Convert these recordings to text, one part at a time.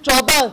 14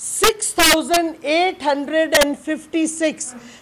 6,856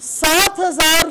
7,000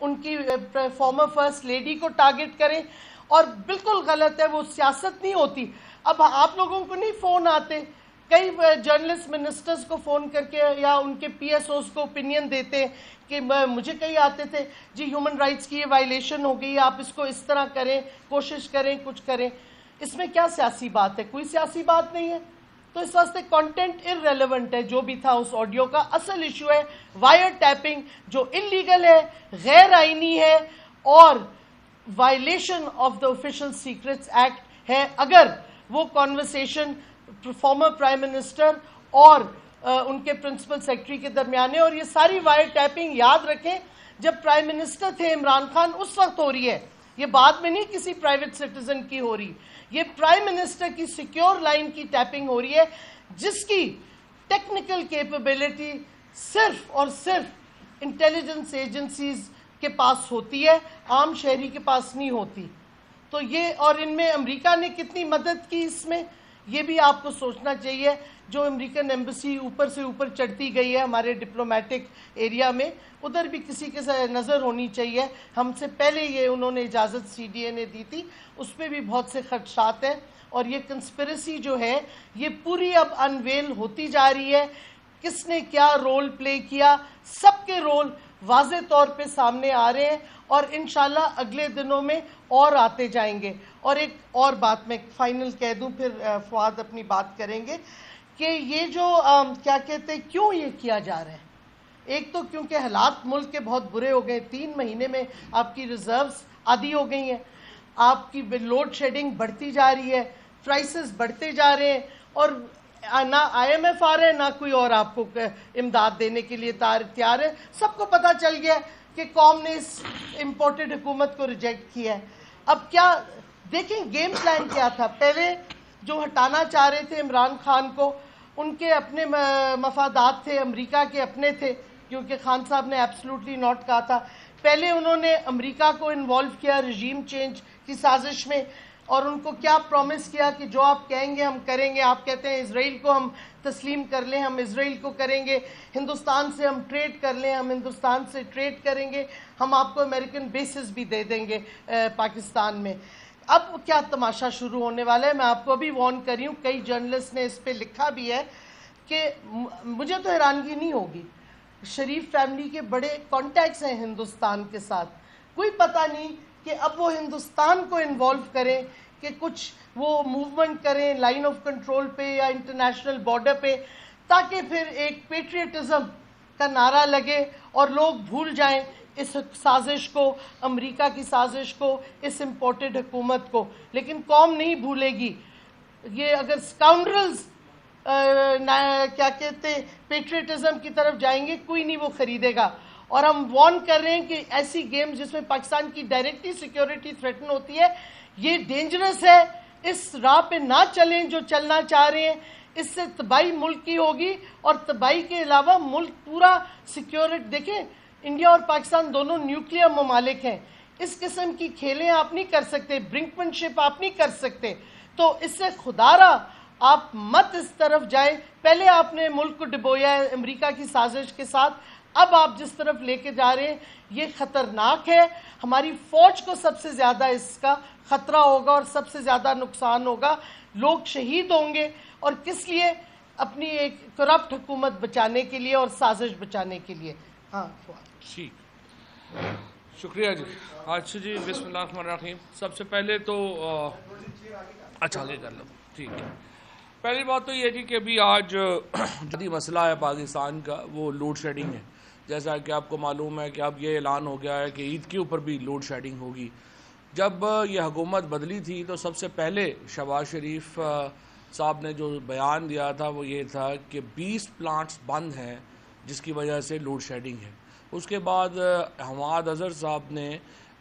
ان کی farmer first lady کو target کریں، اور بالکل غلط ہے، وہ سیاست نہیں ہوتی۔ اب آپ لوگوں کو نہیں فون آتے، کئی جرنلسٹ منسٹرز کو فون کر کے یا ان کے پی ایس اوز کو اوپینین دیتے ہیں کہ مجھے کئی آتے تھے جی ہیومن رائٹس کی یہ وائلیشن ہو گئی، آپ اس کو اس طرح کریں، کوشش کریں، کچھ کریں۔ اس میں کیا سیاسی بات ہے؟ کوئی سیاسی بات نہیں ہے۔ تو اس واسطے کانٹینٹ ارریلیونٹ ہے جو بھی تھا اس آڈیو کا۔ اصل ایشو ہے وائر ٹیپنگ جو انلیگل ہے، غیر آئینی ہے اور violation of the official secrets act ہے۔ اگر وہ کانورسیشن فارمر پرائم منسٹر اور ان کے پرنسپل سیکرٹری کے درمیان ہے، اور یہ ساری وائر ٹیپنگ یاد رکھیں جب پرائم منسٹر تھے عمران خان اس وقت ہو رہی ہے، یہ بعد میں نہیں کسی پرائیویٹ سٹیزن کی ہو رہی، یہ پرائم منسٹر کی سیکیور لائن کی ٹیپنگ ہو رہی ہے جس کی ٹیکنیکل کیپیبلٹی صرف اور صرف انٹیلیجنس ایجنسیز کے پاس ہوتی ہے، عام شہری کے پاس نہیں ہوتی۔ تو یہ، اور ان میں امریکہ نے کتنی مدد کی اس میں، یہ بھی آپ کو سوچنا چاہیے۔ جو امریکن ایمبیسی اوپر سے اوپر چڑھتی گئی ہے ہمارے ڈپلومیٹک ایریا میں، ادھر بھی کسی کے نظر ہونی چاہیے۔ ہم سے پہلے یہ انہوں نے اجازت سی ڈی اے نے دی تھی، اس پہ بھی بہت سے خدشات ہیں، اور یہ کنسپریسی جو ہے یہ پوری اب انویل ہوتی جا رہی ہے۔ کس نے کیا رول پلے کیا، سب کے رول واضح طور پہ سامنے آ رہے ہیں، اور انشاءاللہ اگلے دنوں میں اور آتے جائیں گے۔ اور ایک اور بات میں فائنل کہہ دوں، پھر فواد اپنی بات کریں گے، کہ یہ جو کیا کہتے ہیں کیوں یہ کیا جا رہا ہے۔ ایک تو کیونکہ حالات ملک کے بہت برے ہو گئے، 3 مہینے میں آپ کی ریزروز آدھی ہو گئی ہیں، آپ کی لوڈ شیڈنگ بڑھتی جا رہی ہے، پرائسز بڑھتے جا رہے ہیں، اور نہ آئی ایم ایف آ رہا ہے نہ کوئی اور آپ کو امداد دینے کے لیے تیار ہے۔ سب کو پتہ چل گیا کہ قوم نے اس امپورٹڈ حکومت کو ریجیکٹ کیا ہے۔ اب کیا دیکھیں گیم پلان کیا تھا، پہلے جو ہٹانا چاہ رہے تھے عمران خان کو، ان کے اپنے مفادات تھے، امریکہ کے اپنے تھے، کیونکہ خان صاحب نے ایبسلوٹلی ناٹ کہا تھا۔ پہلے انہوں نے امریکہ کو انوالو کیا رجیم چینج کی سازش میں، اور ان کو کیا پرومس کیا کہ جو آپ کہیں گے ہم کریں گے۔ آپ کہتے ہیں اسرائیل کو ہم تسلیم کر لیں، ہم اسرائیل کو کریں گے، ہندوستان سے ہم ٹریڈ کر لیں، ہم ہندوستان سے ٹریڈ کریں گے، ہم آپ کو امریکن بیسز بھی دے دیں گے پاکستان میں۔ اب کیا تماشا شروع ہونے والا ہے، میں آپ کو ابھی وارن کر رہی ہوں، کئی جرنلسٹ نے اس پہ لکھا بھی ہے کہ مجھے تو حیرانگی نہیں ہوگی، شریف فیملی کے بڑے کانٹیکٹس ہیں ہندوستان کے ساتھ، کوئی پتہ نہیں کہ اب وہ ہندوستان کو انوالو کریں کہ کچھ وہ موومنٹ کریں لائن آف کنٹرول پہ یا انٹرنیشنل بارڈر پہ، تاکہ پھر ایک پیٹریٹزم کا نعرہ لگے اور لوگ بھول جائیں اس سازش کو، امریکہ کی سازش کو، اس امپورٹڈ حکومت کو۔ لیکن قوم نہیں بھولے گی۔ یہ اگر اسکاؤنڈرلز کیا کہتے ہیں پیٹریٹزم کی طرف جائیں گے، کوئی نہیں وہ خریدے گا۔ اور ہم وارن کر رہے ہیں کہ ایسی گیم جس میں پاکستان کی ڈائریکٹلی سیکیورٹی تھریٹن ہوتی ہے، یہ ڈینجرس ہے، اس راہ پہ نہ چلیں جو چلنا چاہ رہے ہیں۔ اس سے تباہی ملک کی ہوگی، اور تباہی کے علاوہ ملک پورا سیکیورٹی، دیکھیں انڈیا اور پاکستان دونوں نیوکلیر ممالک ہیں، اس قسم کی کھیلیں آپ نہیں کر سکتے، برنکمنشپ آپ نہیں کر سکتے۔ تو اس سے خدا را آپ مت اس طرف جائیں۔ پہلے آپ نے ملک کو ڈبویا ہے امریکہ کی سازش کے ساتھ، اب آپ جس طرف لے کے جا رہے ہیں یہ خطرناک ہے۔ ہماری فوج کو سب سے زیادہ اس کا خطرہ ہوگا اور سب سے زیادہ نقصان ہوگا، لوگ شہید ہوں گے، اور کس لیے؟ اپنی ایک کرپٹ حکومت بچانے کے لیے اور سازش بچانے کے لیے۔ ہاں ٹھیک، شکریہ جی۔ اچھا جی، بسم اللہ الرحمن الرحیم۔ سب سے پہلے تو اچھا آگے کر لو، ٹھیک ہے۔ پہلی بات تو یہ جی کہ ابھی آج جدید مسئلہ ہے پاکستان کا وہ لوڈ شیڈنگ ہے۔ جیسا کہ آپ کو معلوم ہے کہ اب یہ اعلان ہو گیا ہے کہ عید کے اوپر بھی لوڈ شیڈنگ ہوگی۔ جب یہ حکومت بدلی تھی تو سب سے پہلے شہباز شریف صاحب نے جو بیان دیا تھا وہ یہ تھا کہ 20 پلانٹس بند ہیں جس کی وجہ سے لوڈ شیڈنگ ہے۔ اس کے بعد حماد اظہر صاحب نے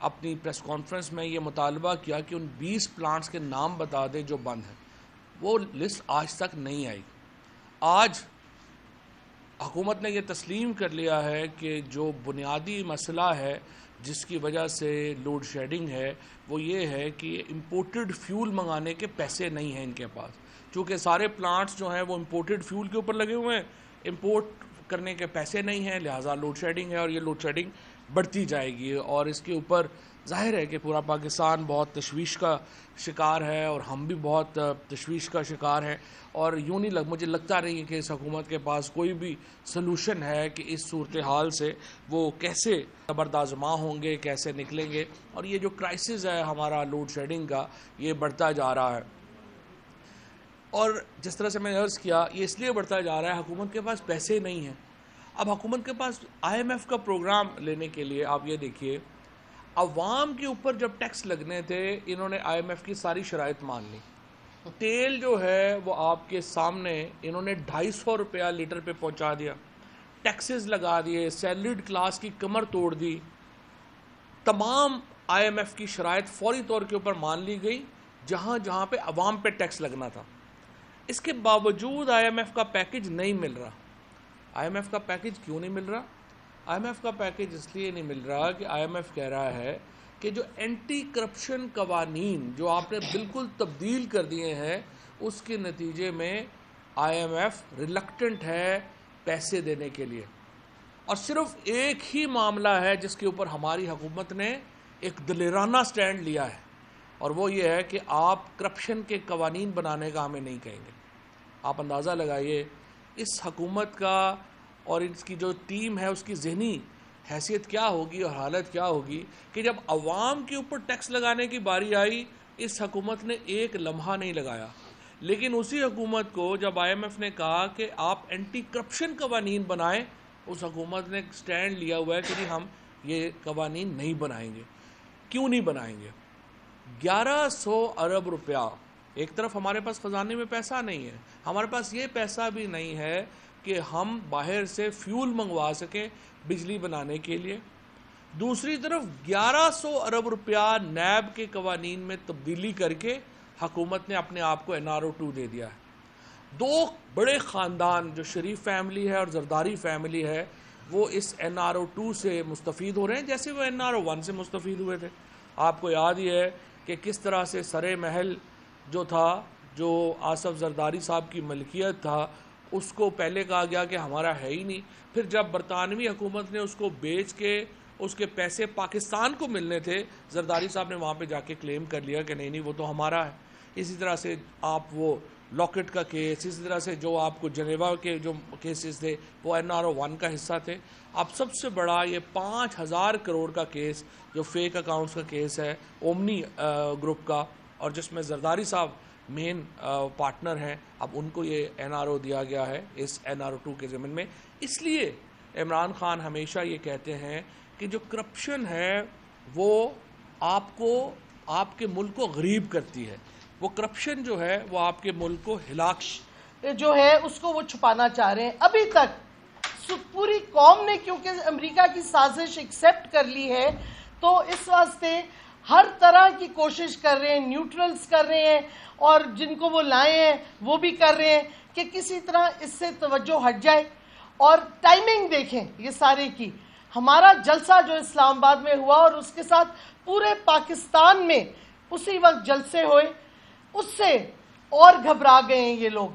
اپنی پریس کانفرنس میں یہ مطالبہ کیا کہ ان 20 پلانٹس کے نام بتا دیں جو بند ہیں۔ وہ لسٹ آج تک نہیں آئی۔ آج حکومت نے یہ تسلیم کر لیا ہے کہ جو بنیادی مسئلہ ہے جس کی وجہ سے لوڈ شیڈنگ ہے وہ یہ ہے کہ امپورٹڈ فیول منگانے کے پیسے نہیں ہیں ان کے پاس، چونکہ سارے پلانٹس جو ہیں وہ امپورٹڈ فیول کے اوپر لگے ہوئے ہیں، امپورٹ کرنے کے پیسے نہیں ہیں، لہٰذا لوڈ شیڈنگ ہے، اور یہ لوڈ شیڈنگ بڑھتی جائے گی، اور اس کے اوپر ظاہر ہے کہ پورا پاکستان بہت تشویش کا شکار ہے، اور ہم بھی بہت تشویش کا شکار ہیں، اور یوں نہیں مجھے لگتا نہیں ہے کہ اس حکومت کے پاس کوئی بھی سلوشن ہے کہ اس صورتحال سے وہ کیسے زبردازماں ہوں گے، کیسے نکلیں گے. اور یہ جو کرائسس ہے ہمارا لوڈ شیڈنگ کا، یہ بڑھتا جا رہا ہے، اور جس طرح سے میں نے عرض کیا یہ اس لیے بڑھتا جا رہا ہے حکومت کے پاس پیسے نہیں ہیں. اب حکومت کے پاس IMF کا پروگرام لینے کے لیے آپ یہ دیکھیے، عوام کے اوپر جب ٹیکس لگنے تھے انہوں نے IMF کی ساری شرائط مان لی. تیل جو ہے وہ آپ کے سامنے انہوں نے 250 روپیہ لیٹر پہ پہنچا دیا، ٹیکسز لگا دیے، سیلریڈ کلاس کی کمر توڑ دی. تمام IMF کی شرائط فوری طور کے اوپر مان لی گئی جہاں جہاں پہ عوام پہ ٹیکس لگنا تھا. اس کے باوجود IMF کا پیکج نہیں مل رہا. IMF کا پیکج کیوں نہیں مل رہا؟ IMF کا پیکج اس لیے نہیں مل رہا کہ IMF کہہ رہا ہے کہ جو اینٹی کرپشن قوانین جو آپ نے بالکل تبدیل کر دیے ہیں اس کے نتیجے میں IMF ریلکٹنٹ ہے پیسے دینے کے لیے. اور صرف ایک ہی معاملہ ہے جس کے اوپر ہماری حکومت نے ایک دلیرانہ سٹینڈ لیا ہے، اور وہ یہ ہے کہ آپ کرپشن کے قوانین بنانے کا ہمیں نہیں کہیں گے. آپ اندازہ لگائیے اس حکومت کا اور اس کی جو ٹیم ہے اس کی ذہنی حیثیت کیا ہوگی اور حالت کیا ہوگی کہ جب عوام کے اوپر ٹیکس لگانے کی باری آئی اس حکومت نے ایک لمحہ نہیں لگایا. لیکن اسی حکومت کو جب IMF نے کہا کہ آپ اینٹی کرپشن قوانین بنائیں، اس حکومت نے سٹینڈ لیا ہوا ہے کہ نہیں ہم یہ قوانین نہیں بنائیں گے. کیوں نہیں بنائیں گے؟ 1100 ارب روپیہ ایک طرف ہمارے پاس خزانے میں پیسہ نہیں ہے، ہمارے پاس یہ پیسہ بھی نہیں ہے کہ ہم باہر سے فیول منگوا سکیں بجلی بنانے کے لیے. دوسری طرف 1100 ارب روپیہ نیب کے قوانین میں تبدیلی کر کے حکومت نے اپنے آپ کو NRO2 دے دیا ہے. دو بڑے خاندان جو شریف فیملی ہے اور زرداری فیملی ہے وہ اس NRO2 سے مستفید ہو رہے ہیں جیسے وہ NRO1 سے مستفید ہوئے تھے. آپ کو یاد ہی ہے کہ کس طرح سے سرے محل جو تھا جو آصف زرداری صاحب کی ملکیت تھا اس کو پہلے کہا گیا کہ ہمارا ہے ہی نہیں، پھر جب برطانوی حکومت نے اس کو بیچ کے اس کے پیسے پاکستان کو ملنے تھے زرداری صاحب نے وہاں پہ جا کے کلیم کر لیا کہ نہیں وہ تو ہمارا ہے. اسی طرح سے آپ وہ لاکٹ کا کیس، اسی طرح سے جو آپ کو جنیوا کے جو کیسز تھے وہ NRO1 کا حصہ تھے. اب سب سے بڑا یہ 5000 کروڑ کا کیس جو فیک اکاؤنٹس کا کیس ہے اومنی گروپ کا، اور جس میں زرداری صاحب مین پارٹنر ہیں، اب ان کو یہ NRO دیا گیا ہے اس NRO2 کے ضمن میں. اس لیے عمران خان ہمیشہ یہ کہتے ہیں کہ جو کرپشن ہے وہ آپ کے ملک کو غریب کرتی ہے. وہ کرپشن جو ہے وہ آپ کے ملک کو ہلاک جو ہے اس کو وہ چھپانا چاہ رہے ہیں. ابھی تک پوری قوم نے کیونکہ امریکہ کی سازش ایکسیپٹ کر لی ہے تو اس واسطے ہر طرح کی کوشش کر رہے ہیں، نیوٹرلز کر رہے ہیں اور جن کو وہ لائے ہیں وہ بھی کر رہے ہیں کہ کسی طرح اس سے توجہ ہٹ جائے. اور ٹائمنگ دیکھیں یہ سارے کی، ہمارا جلسہ جو اسلام آباد میں ہوا اور اس کے ساتھ پورے پاکستان میں اسی وقت جلسے ہوئے، اس سے اور گھبرا گئے ہیں یہ لوگ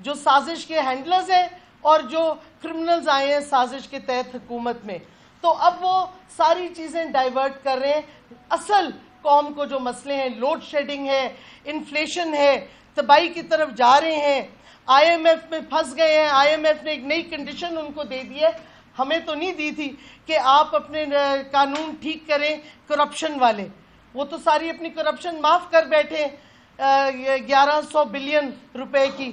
جو سازش کے ہینڈلرز ہیں اور جو کرمنلز آئے ہیں سازش کے تحت حکومت میں. تو اب وہ ساری چیزیں ڈائیورٹ کر رہے ہیں. اصل قوم کو جو مسئلے ہیں، لوڈ شیڈنگ ہے، انفلیشن ہے، تباہی کی طرف جا رہے ہیں. IMF میں پھنس گئے ہیں. IMF نے ایک نئی کنڈیشن ان کو دے دی ہے، ہمیں تو نہیں دی تھی کہ آپ اپنے قانون ٹھیک کریں کرپشن والے. وہ تو ساری اپنی کرپشن معاف کر بیٹھے 1100 بلین روپے کی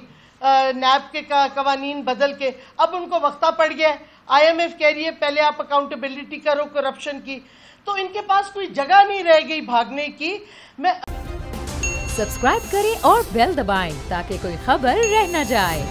نیب کے قوانین بدل کے. اب ان کو وقتہ پڑ گیا ہے. IMF کہہ رہی ہے پہلے آپ اکاؤنٹیبلٹی کرو کرپشن کی، تو ان کے پاس کوئی جگہ نہیں رہ گئی بھاگنے کی. سبسکرائب کریں اور بیل دبائیں تاکہ کوئی خبر رہ نہ جائے.